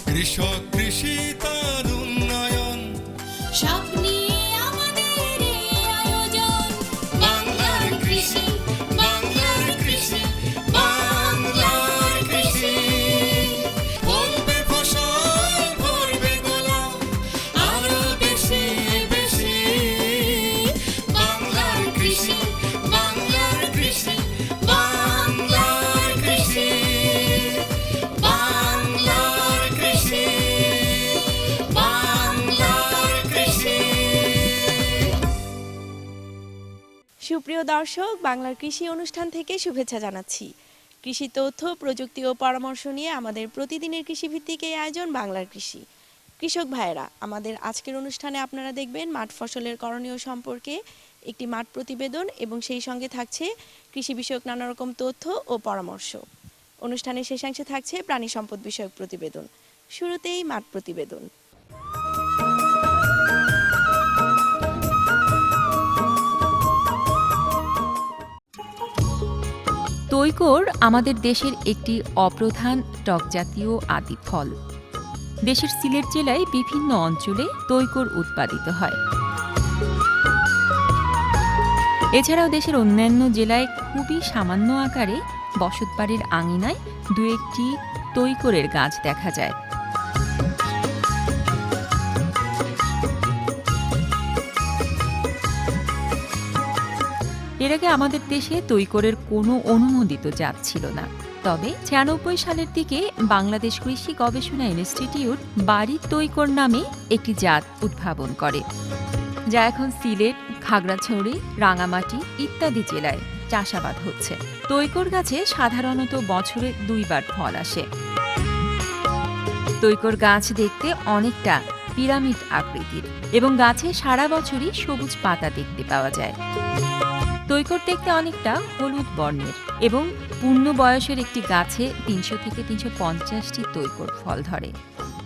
কৃষক কৃষি তার উন্নয়ন, সব নিয়ে আমাদের এই আয়োজন। বাংলার কৃষি, বাংলার কৃষি, বাংলার কৃষি। ফলবে ফসল ভরবে গোলা, আরো বেশি বেশি। বাংলার কৃষি, বাংলার কৃষি, বাংলার কৃষি, বাংলার কৃষি, বাংলার কৃষি। সুপ্রিয় দর্শক, বাংলার কৃষি অনুষ্ঠান থেকে শুভেচ্ছা জানাচ্ছি। কৃষি তথ্য, প্রযুক্তি ও পরামর্শ নিয়ে আমাদের প্রতিদিনের কৃষিভিত্তিক এই আয়োজন বাংলার কৃষি। কৃষক ভাইয়েরা, আমাদের আজকের অনুষ্ঠানে আপনারা দেখবেন মাঠ ফসলের করণীয় সম্পর্কে একটি মাঠ প্রতিবেদন এবং সেই সঙ্গে থাকছে কৃষি বিষয়ক নানা রকম তথ্য ও পরামর্শ। অনুষ্ঠানের শেষাংশে থাকছে প্রাণী সম্পদ বিষয়ক প্রতিবেদন। শুরুতেই মাঠ প্রতিবেদন। তৈকর আমাদের দেশের একটি অপ্রধান টকজাতীয় আদি ফল। দেশের সিলেট জেলায় বিভিন্ন অঞ্চলে তৈকর উৎপাদিত হয়। এছাড়াও দেশের অন্যান্য জেলায় খুবই সামান্য আকারে বসতবাড়ির আঙিনায় দু একটি তৈকরের গাছ দেখা যায়। এর আগে আমাদের দেশে তৈকরের কোনো অনুমোদিত জাত ছিল না। তবে 96 সালের দিকে বাংলাদেশ কৃষি গবেষণা ইনস্টিটিউট বাড়ি তৈকর নামে একটি জাত উদ্ভাবন করে, যা এখন সিলেট, খাগড়াছড়ি, রাঙামাটি ইত্যাদি জেলায় চাষাবাদ হচ্ছে। তৈকর গাছে সাধারণত বছরে 2 বার ফল আসে। তৈকর গাছ দেখতে অনেকটা পিরামিড আকৃতির এবং গাছে সারা বছরই সবুজ পাতা দেখতে পাওয়া যায়। তৈকর দেখতে অনেকটা হলুদ বর্ণের এবং পূর্ণ বয়সের একটি গাছে 300 থেকে 350টি তৈকর ফল ধরে।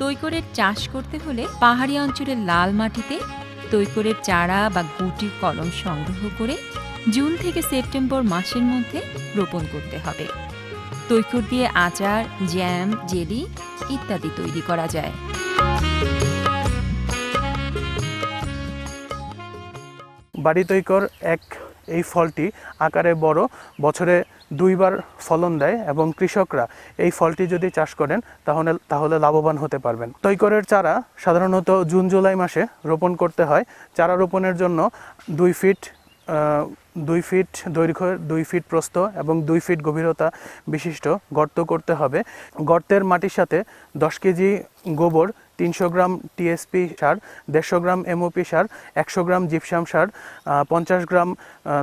তৈকরের চাষ করতে হলে পাহাড়ি অঞ্চলের লাল মাটিতে তৈকরের চারা বা গুটি কলম সংগ্রহ করে জুন থেকে সেপ্টেম্বর মাসের মধ্যে রোপণ করতে হবে। তৈকর দিয়ে আচার, জ্যাম, জেলি ইত্যাদি তৈরি করা যায়। বাড়ি তৈকর এই ফলটি আকারে বড়, বছরে 2 বার ফলন দেয় এবং কৃষকরা এই ফলটি যদি চাষ করেন তাহলে লাভবান হতে পারবেন। তৈকরের চারা সাধারণত জুন জুলাই মাসে রোপণ করতে হয়। চারা রোপণের জন্য 2 ফিট দৈর্ঘ্য, 2 ফিট প্রস্থ এবং 2 ফিট গভীরতা বিশিষ্ট গর্ত করতে হবে। গর্তের মাটির সাথে 10 কেজি গোবর, 300 গ্রাম টিএসপি সার, 150 গ্রাম এমওপি সার, 100 গ্রাম জিপসাম সার, 50 গ্রাম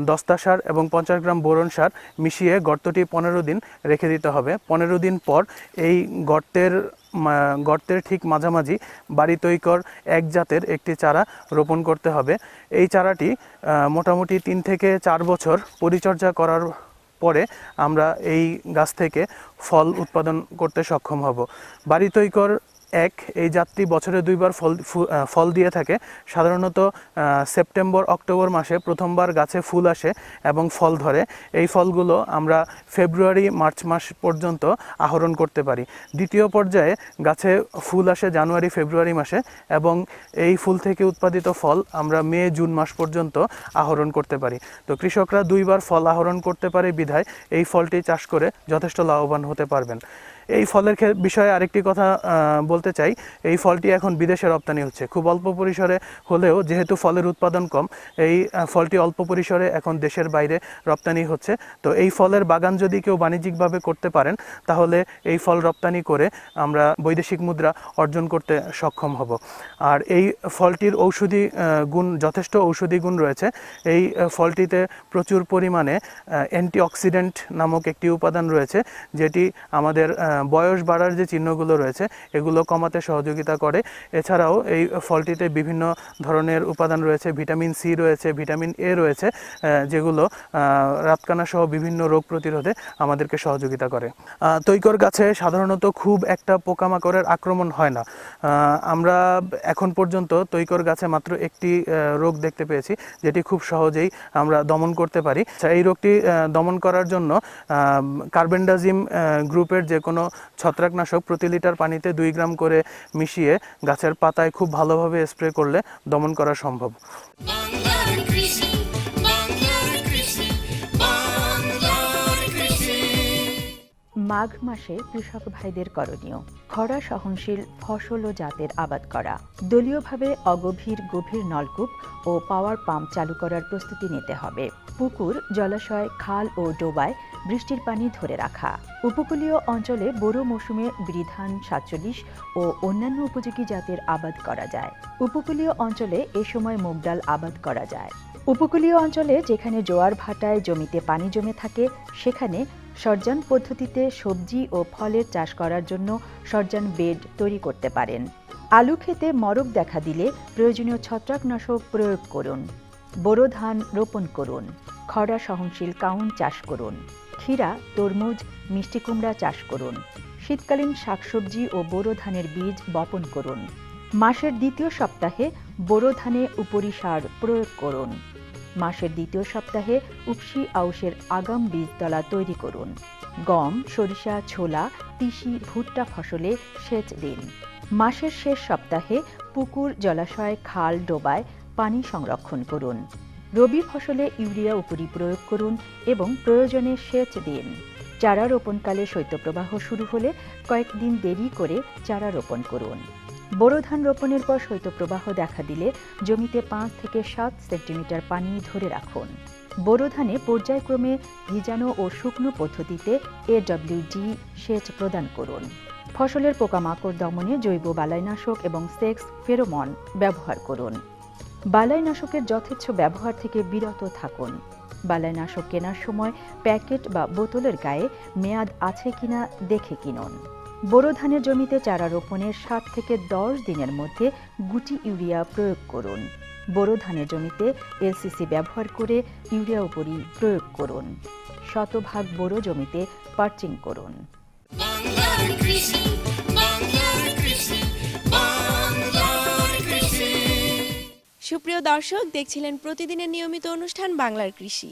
দস্তা সার এবং 50 গ্রাম বোরন সার মিশিয়ে গর্তটি 15 দিন রেখে দিতে হবে। 15 দিন পর এই গর্তের ঠিক মাঝামাঝি বাড়ি তৈকর এক জাতের একটি চারা রোপণ করতে হবে। এই চারাটি মোটামুটি 3 থেকে 4 বছর পরিচর্যা করার পরে আমরা এই গাছ থেকে ফল উৎপাদন করতে সক্ষম হব। বাড়ি তৈকর এই জাতটি বছরে 2 বার ফল দিয়ে থাকে। সাধারণত সেপ্টেম্বর অক্টোবর মাসে প্রথমবার গাছে ফুল আসে এবং ফল ধরে। এই ফলগুলো আমরা ফেব্রুয়ারি মার্চ মাস পর্যন্ত আহরণ করতে পারি। দ্বিতীয় পর্যায়ে গাছে ফুল আসে জানুয়ারি ফেব্রুয়ারি মাসে এবং এই ফুল থেকে উৎপাদিত ফল আমরা মে জুন মাস পর্যন্ত আহরণ করতে পারি। তো কৃষকরা 2 বার ফল আহরণ করতে পারে বিধায় এই ফলটি চাষ করে যথেষ্ট লাভবান হতে পারবেন। এই ফলের বিষয়ে আরেকটি কথা বলতে চাই, এই ফলটি এখন বিদেশে রপ্তানি হচ্ছে। খুব অল্প পরিসরে হলেও যেহেতু ফলের উৎপাদন কম, এই ফলটি অল্প পরিসরে এখন দেশের বাইরে রপ্তানি হচ্ছে। তো এই ফলের বাগান যদি কেউ বাণিজ্যিকভাবে করতে পারেন তাহলে এই ফল রপ্তানি করে আমরা বৈদেশিক মুদ্রা অর্জন করতে সক্ষম হব। আর এই ফলটির যথেষ্ট ঔষধি গুণ রয়েছে। এই ফলটিতে প্রচুর পরিমাণে অ্যান্টিঅক্সিডেন্ট নামক একটি উপাদান রয়েছে, যেটি আমাদের বয়স বাড়ার যে চিহ্নগুলো রয়েছে এগুলো কমাতে সহযোগিতা করে। এছাড়াও এই ফলটিতে বিভিন্ন ধরনের উপাদান রয়েছে, ভিটামিন সি রয়েছে, ভিটামিন এ রয়েছে, যেগুলো রাতকানা সহ বিভিন্ন রোগ প্রতিরোধে আমাদেরকে সহযোগিতা করে। তৈকর গাছে সাধারণত খুব একটা পোকামাকড়ের আক্রমণ হয় না। আমরা এখন পর্যন্ত তৈকর গাছে মাত্র একটি রোগ দেখতে পেয়েছি, যেটি খুব সহজেই আমরা দমন করতে পারি। এই রোগটি দমন করার জন্য কার্বেন্ডাজিম গ্রুপের যে কোনো ছত্রাকনাশক প্রতি লিটার পানিতে 2 গ্রাম করে মিশিয়ে গাছের পাতায় খুব ভালোভাবে স্প্রে করলে দমন করা সম্ভব। বাংলার কৃষি, বাংলার কৃষি, বাংলার কৃষি। মাঘ মাসে কৃষক ভাইদের করণীয় খরা সহনশীল ফসল ও জাতের আবাদ করা, দলীয়ভাবে অগভীর গভীর নলকূপ ও পাওয়ার পাম্প চালু করার প্রস্তুতি নিতে হবে। পুকুর, জলাশয়, খাল ও ডোবায় বৃষ্টির পানি ধরে রাখা। উপকূলীয় অঞ্চলে বোরো মৌসুমে বিধান 47 ও অন্যান্য উপযোগী জাতের আবাদ করা যায়। উপকূলীয় অঞ্চলে এ সময় মুগ ডাল আবাদ করা যায়। উপকূলীয় অঞ্চলে যেখানে জোয়ার ভাটায় জমিতে পানি জমে থাকে সেখানে সরজান পদ্ধতিতে সবজি ও ফলের চাষ করার জন্য সরজান বেড তৈরি করতে পারেন। আলু ক্ষেতে মরক দেখা দিলে প্রয়োজনীয় ছত্রাকনাশক প্রয়োগ করুন। বোরো ধান রোপণ করুন। খরা সহনশীল কাউন চাষ করুন। ক্ষীরা, তরমুজ, মিষ্টি কুমড়া চাষ করুন। শীতকালীন শাকসবজি ও বোরো ধানের বীজ বপন করুন। মাসের দ্বিতীয় সপ্তাহে বোরো ধানে উপরি সার প্রয়োগ করুন। মাসের দ্বিতীয় সপ্তাহে উপসি আউশের আগাম বীজতলা তৈরি করুন। গম, সরিষা, ছোলা, তিসি, ভুট্টা ফসলে সেচ দিন। মাসের শেষ সপ্তাহে পুকুর, জলাশয়, খাল, ডোবায় পানি সংরক্ষণ করুন। রবি ফসলে ইউরিয়া উপরি প্রয়োগ করুন এবং প্রয়োজনে সেচ দিন। চারা রোপণকালে শৈত্যপ্রবাহ শুরু হলে কয়েকদিন দেরি করে চারা রোপণ করুন। বোরো ধান রোপণের পর শৈত্যপ্রবাহ দেখা দিলে জমিতে 5 থেকে 7 সেন্টিমিটার পানি ধরে রাখুন। বোরো ধানে পর্যায়ক্রমে ভিজানো ও শুকনো পদ্ধতিতে AWD সেচ প্রদান করুন। ফসলের পোকামাকড় দমনে জৈব বালাইনাশক এবং সেক্স ফেরোমন ব্যবহার করুন। বালাইনাশকের যথেচ্ছ ব্যবহার থেকে বিরত থাকুন। বালাইনাশক কেনার সময় প্যাকেট বা বোতলের গায়ে মেয়াদ আছে কিনা দেখে কিনুন। বোরো ধানের জমিতে চারা রোপণের 7 থেকে 10 দিনের মধ্যে গুটি ইউরিয়া প্রয়োগ করুন। বোরো ধানের জমিতে LCC ব্যবহার করে ইউরিয়া উপরি প্রয়োগ করুন। শতভাগ বোরো জমিতে পার্চিং করুন। বাংলার কৃষি, বাংলার কৃষি, বাংলার কৃষি। সুপ্রিয় দর্শক, দেখছিলেন প্রতিদিনের নিয়মিত অনুষ্ঠান বাংলার কৃষি।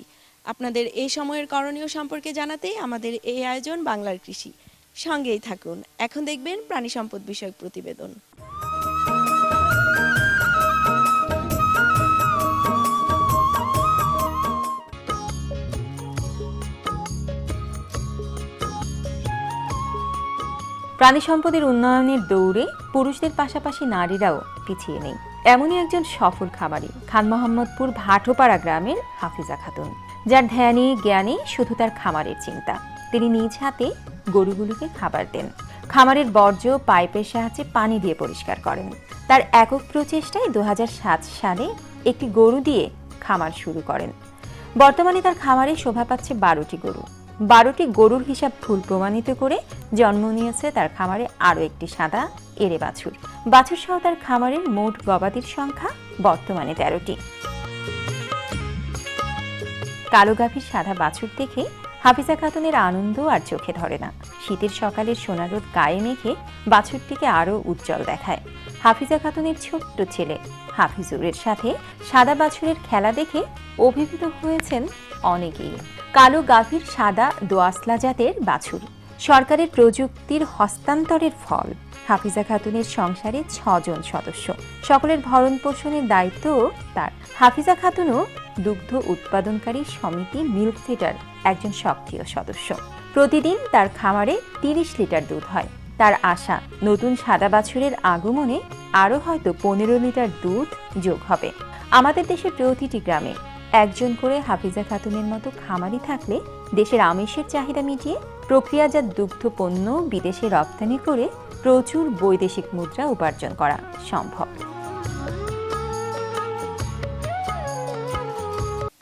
আপনাদের এই সময়ের করণীয় সম্পর্কে জানাতে আমাদের এই আয়োজন বাংলার কৃষি। সঙ্গেই থাকুন। এখন দেখবেন প্রাণী সম্পদ বিষয়ক প্রতিবেদন। প্রাণী সম্পদের উন্নয়নের দৌড়ে পুরুষদের পাশাপাশি নারীরাও পিছিয়ে নেই। এমনই একজন সফল খামারি খান মোহাম্মদপুর ভাটোপাড়া গ্রামের হাফিজা খাতুন, যার ধ্যানে জ্ঞানে শুধু তার খামারের চিন্তা। তিনি নিজ হাতে গরুগুলোকে খাবার দেন। খামারের বর্জ্য পাইপের সাহায্যে পানি দিয়ে পরিষ্কার করেন। তার একক প্রচেষ্টায় 2007 সালে একটি গরু দিয়ে খামার শুরু করেন। বর্তমানে তার খামারে শোভা পাচ্ছে 12টি গরু। 12টি গরুর হিসাব ভুল প্রমাণিত করে জন্ম নিয়েছে তার খামারে আরও একটি সাদা এড়ে বাছুর। বাছুর সহ তার খামারের মোট গবাদির সংখ্যা বর্তমানে 13টি। কালো গাভীর সাদা বাছুর দেখে হাফিজা খাতুনের আনন্দ আর চোখে ধরে না। শীতের সকালের সোনার রোদ গায়ে মেখে বাছুরটিকে আরও উজ্জ্বল দেখায়। হাফিজা খাতুনের ছোট্ট ছেলে হাফিজুরের সাথে সাদা বাছুরের খেলা দেখে অভিভূত হয়েছেন অনেকেই। কালো গাভীর সাদা দোয়াসলা জাতের বাছুর সরকারের প্রযুক্তির হস্তান্তরের ফল। হাফিজা খাতুনের সংসারে 6 জন সদস্য, সকলের ভরণ পোষণের দায়িত্ব তার। হাফিজা খাতুনও দুগ্ধ উৎপাদনকারী সমিতি মিল্ক ফিডার একজন সক্রিয় সদস্য। প্রতিদিন তার খামারে 30 লিটার দুধ হয়। তার আশা, নতুন সাদা বাছুরের আগমনে আরও হয়তো 15 লিটার দুধ যোগ হবে। আমাদের দেশের প্রতিটি গ্রামে একজন করে হাফিজা খাতুনের মতো খামারি থাকলে দেশের আমিষের চাহিদা মিটিয়ে প্রক্রিয়াজাত দুগ্ধ পণ্য বিদেশে রপ্তানি করে প্রচুর বৈদেশিক মুদ্রা উপার্জন করা সম্ভব।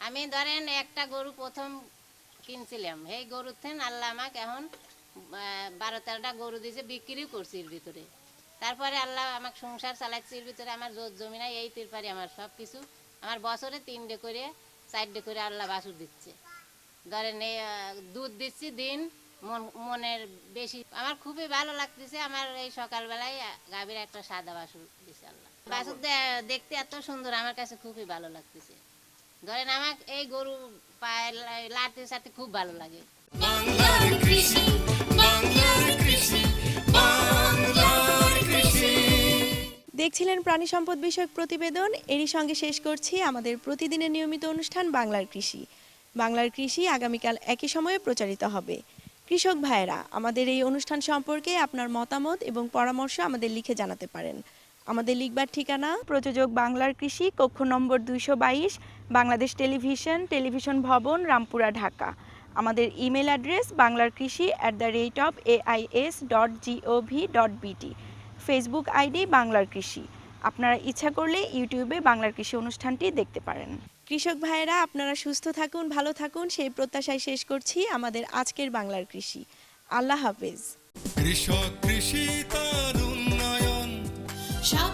আমি ধরেন একটা গরু প্রথম কিনছিলাম, এই গরুর থেকে আল্লাহ আমাকে এখন 12-13টা গরু দিয়েছে, বিক্রিও করছি এর ভিতরে। তারপরে আল্লাহ আমাকে সংসার চালাচ্ছি এর ভিতরে। আমার জমি নাই, এই তিরপারি আমার সব কিছু। আমার বছরে 3টে করে 4টে করে আল্লাহ বাছুর দিচ্ছে। ধরেন এই দুধ দিচ্ছি দিন মনের বেশি। আমার খুবই ভালো লাগতেছে। আমার এই সকালবেলায় গাভীর একটা সাদা বাছুর দিচ্ছে আল্লাহ। বাছুর দেখতে এত সুন্দর, আমার কাছে খুবই ভালো লাগতেছে। ধরেন আমার এই গরু পায়ে লাড়তে সাথে খুব ভালো লাগে। বাংলার কৃষি, বাংলার কৃষি, দেখছিলেন প্রাণী সম্পদ বিষয়ক প্রতিবেদন। এরই সঙ্গে শেষ করছি আমাদের প্রতিদিনের নিয়মিত অনুষ্ঠান বাংলার কৃষি। বাংলার কৃষি আগামীকাল একই সময়ে প্রচারিত হবে। কৃষক ভাইয়েরা, আমাদের এই অনুষ্ঠান সম্পর্কে আপনার মতামত এবং পরামর্শ আমাদের লিখে জানাতে পারেন। আমাদের লিখবার ঠিকানা প্রযোজক বাংলার কৃষি, কক্ষ নম্বর 222, বাংলাদেশ টেলিভিশন ভবন, রামপুরা, ঢাকা। আমাদের email address banglarkrishi@ais.gov.bt। Facebook ID বাংলার কৃষি। আপনারা ইচ্ছা করলে ইউটিউবে বাংলার কৃষি অনুষ্ঠানটি দেখতে পারেন। কৃষক ভাইয়েরা, আপনারা সুস্থ থাকুন, ভালো থাকুন, সেই প্রত্যাশায় শেষ করছি আমাদের আজকের বাংলার কৃষি। আল্লাহ হাফেজ। কৃষক কৃষি তার উন্নয়ন সব